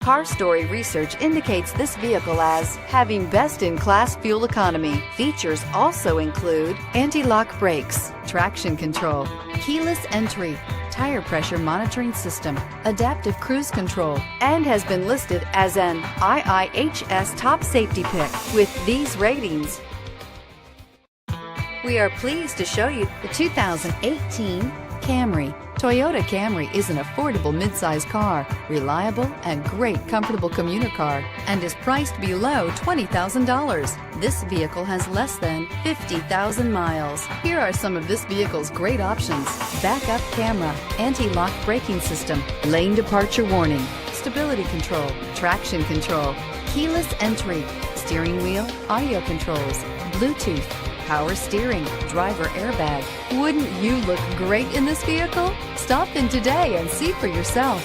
Car Story research indicates this vehicle as having best-in-class fuel economy. Features also include anti-lock brakes, traction control, keyless entry, tire pressure monitoring system, adaptive cruise control, and has been listed as an IIHS top safety pick with these ratings. We are pleased to show you the 2018 Camry. Toyota Camry is an affordable midsize car, reliable and great comfortable commuter car, and is priced below $20,000. This vehicle has less than 50,000 miles. Here are some of this vehicle's great options: backup camera, anti-lock braking system, lane departure warning, stability control, traction control, keyless entry, steering wheel audio controls, Bluetooth, power steering, driver airbag. Wouldn't you look great in this vehicle? Stop in today and see for yourself.